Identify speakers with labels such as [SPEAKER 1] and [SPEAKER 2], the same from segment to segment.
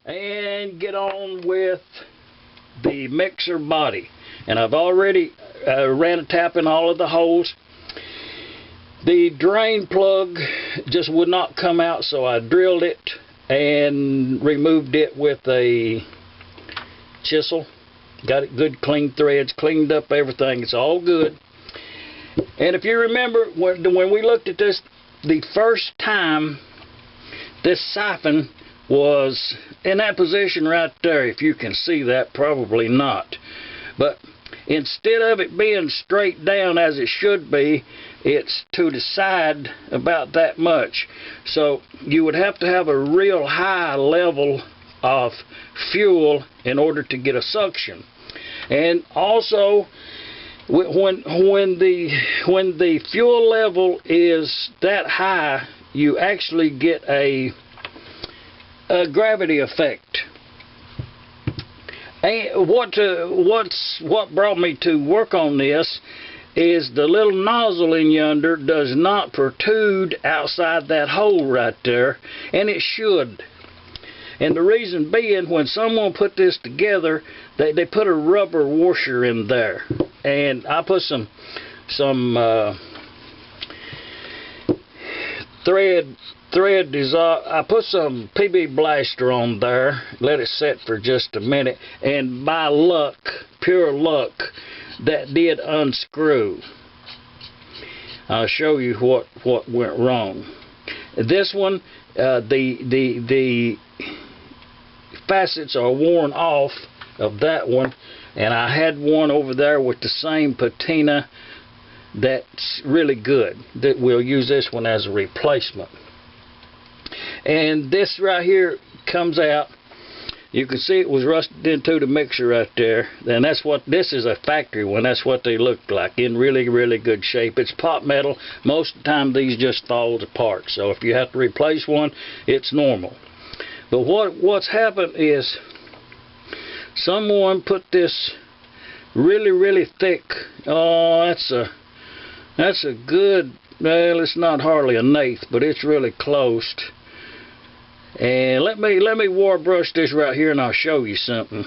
[SPEAKER 1] and get on with the mixer body. And I've already ran a tap in all of the holes. The drain plug just would not come out, so I drilled it and removed it with a chisel. Got it good, clean threads, cleaned up everything. It's all good. And if you remember, when we looked at this the first time, this siphon was in that position right there. If you can see that, probably not. But instead of it being straight down as it should be, it's to the side about that much. So you would have to have a real high level of fuel in order to get a suction. And also, when the fuel level is that high, you actually get a gravity effect. And what brought me to work on this is the little nozzle in yonder does not protrude outside that hole right there, and it should. And the reason being, when someone put this together, they put a rubber washer in there, and I put some thread dissolve. I put some PB Blaster on there, let it set for just a minute, and by luck, pure luck, that did unscrew. I'll show you what went wrong. This one, the facets are worn off of that one, and I had one over there with the same patina that's really good. That we'll use this one as a replacement. And this right here comes out. You can see it was rusted into the mixer right there. And that's what this is, a factory one. That's what they look like, in really, really good shape. It's pot metal. Most of the time these just fall apart. So if you have to replace one, it's normal. But what's happened is someone put this really, really thick. Oh, that's a good, well, it's not hardly an eighth, but it's really close. And let me war brush this right here, and I'll show you something.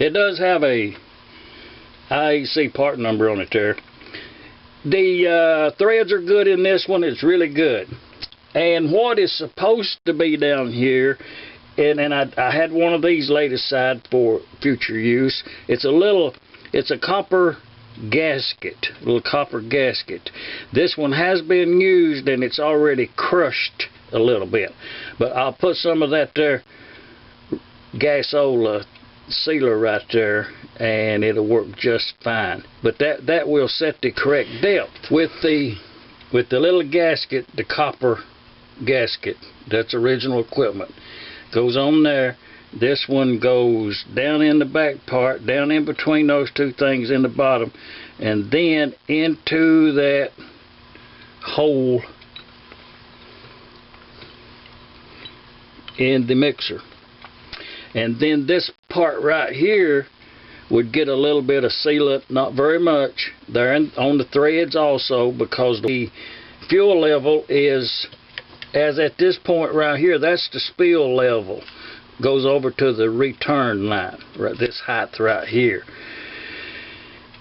[SPEAKER 1] It does have a IEC part number on it there. The threads are good in this one. It's really good. And what is supposed to be down here, and I had one of these laid aside for future use. It's a copper gasket, little copper gasket. This one has been used and it's already crushed a little bit. But I'll put some of that there gasola sealer right there, and it'll work just fine. But that will set the correct depth with the little gasket, the copper gasket. That's original equipment. Goes on there. This one goes down in the back part, down in between those two things in the bottom, and then into that hole in the mixer. And then this part right here would get a little bit of sealant, not very much, there on the threads also, because the fuel level is, as at this point right here, that's the spill level. Goes over to the return line, right, this height right here.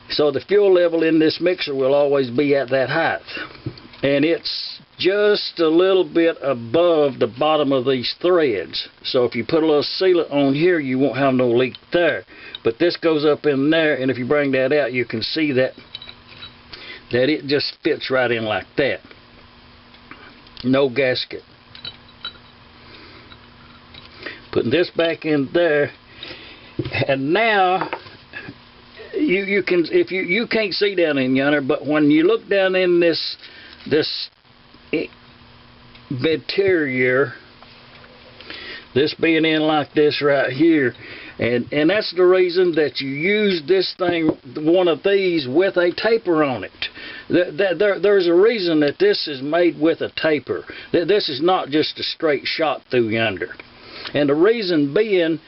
[SPEAKER 1] So the fuel level in this mixer will always be at that height. And it's just a little bit above the bottom of these threads. So if you put a little sealant on here, you won't have no leak there. But this goes up in there, and if you bring that out, you can see that it just fits right in like that. No gasket. Putting this back in there, and now you can, if you can't see down in yonder, but when you look down in this interior, this being in like this right here. And that's the reason that you use this thing, one of these, with a taper on it. There's a reason that this is made with a taper. This is not just a straight shot through yonder. And the reason being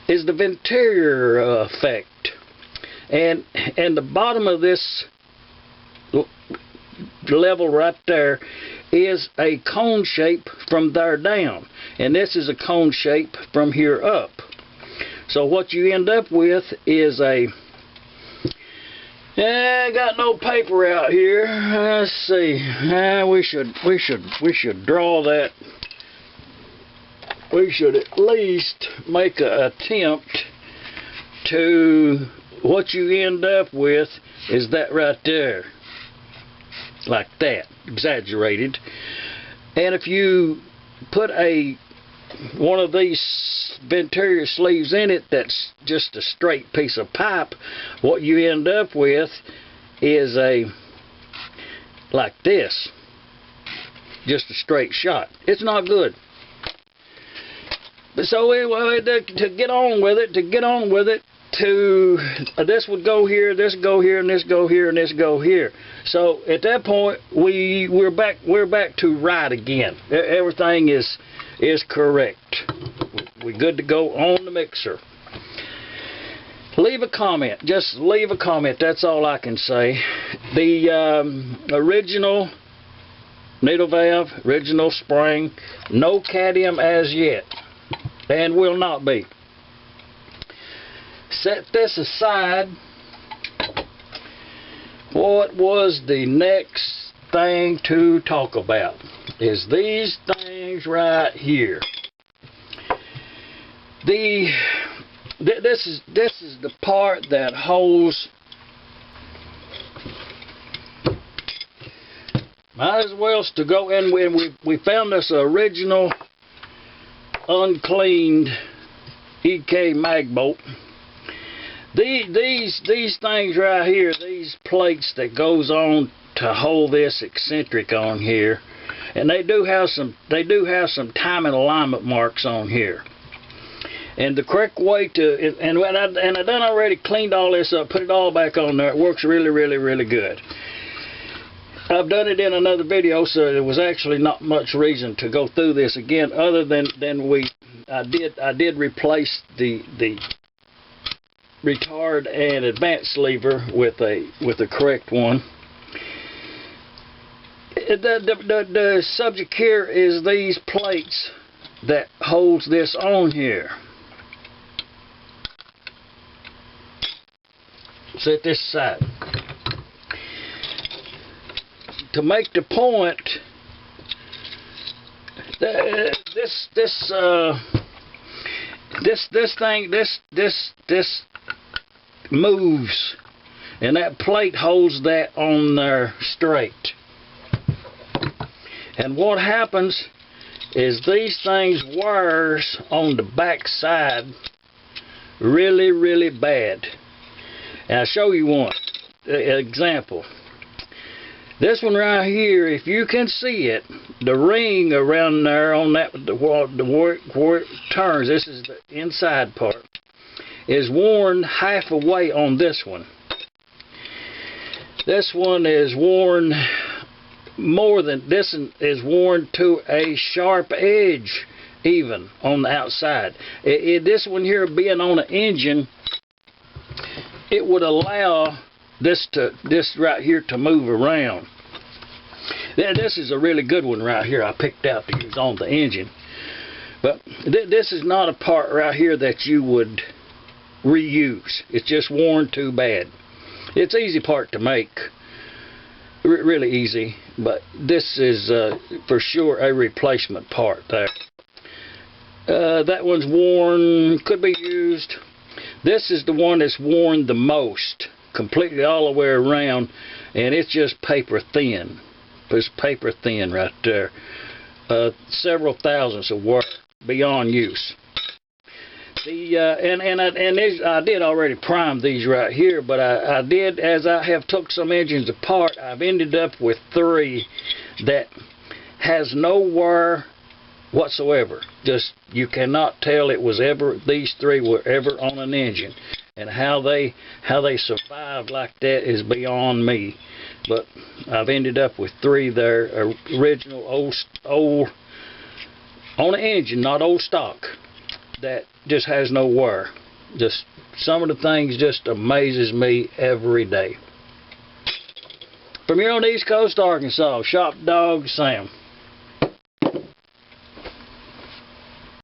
[SPEAKER 1] is the venturier effect. And the bottom of this level right there is a cone shape from there down. And this is a cone shape from here up. So what you end up with is I got no paper out here. Let's see. We should draw that. We should at least make an attempt to. What you end up with is that right there, like that, exaggerated. And if you put one of these venturier sleeves in it that's just a straight piece of pipe, what you end up with is like this, just a straight shot. It's not good. But so anyway, to get on with it, this would go here, this go here, and this go here, and this go here. So at that point we're back to right again. Everything is correct. We're good to go on the mixer. Leave a comment. Just leave a comment. That's all I can say. The original needle valve, original spring, no cadmium as yet, and will not be. Set this aside. What was the next thing to talk about? Is these things right here. This is the part that holds. Might as well to go in. We found this original uncleaned EK mag bolt. These things right here, these plates that goes on to hold this eccentric on here, and they do have some timing alignment marks on here. And the correct way to and I done already cleaned all this up, put it all back on there. It works really good. I've done it in another video, so there was actually not much reason to go through this again, other than I did replace the retard and advance lever with the correct one. The subject here is these plates that holds this on here. Set this aside. To make the point, this moves, and that plate holds that on there straight. And what happens is these things wears on the back side really bad. And I'll show you one example. This one right here, if you can see it, the ring around there on that, where it turns, this is the inside part, is worn half away on this one. This one is worn more than, this is worn to a sharp edge even on the outside. This one here being on an engine, it would allow this right here to move around. This is a really good one right here I picked out to use on the engine. But this is not a part right here that you would reuse. It's just worn too bad. It's an easy part to make. Really easy. But this is for sure a replacement part there. That one's worn, could be used. This is the one that's worn the most, completely all the way around, and it's just paper thin. It's paper thin right there. Several thousandths of wear, beyond use. I did already prime these right here, but I did, as I have took some engines apart, I've ended up with 3 that has no wear whatsoever. Just, you cannot tell it was ever, these three were ever on an engine. And how they survived like that is beyond me. But I've ended up with three there, original old on an engine, not old stock, that just has no wear. Just some of the things just amazes me every day. From here on the East Coast, Arkansas, Shop Dog Sam.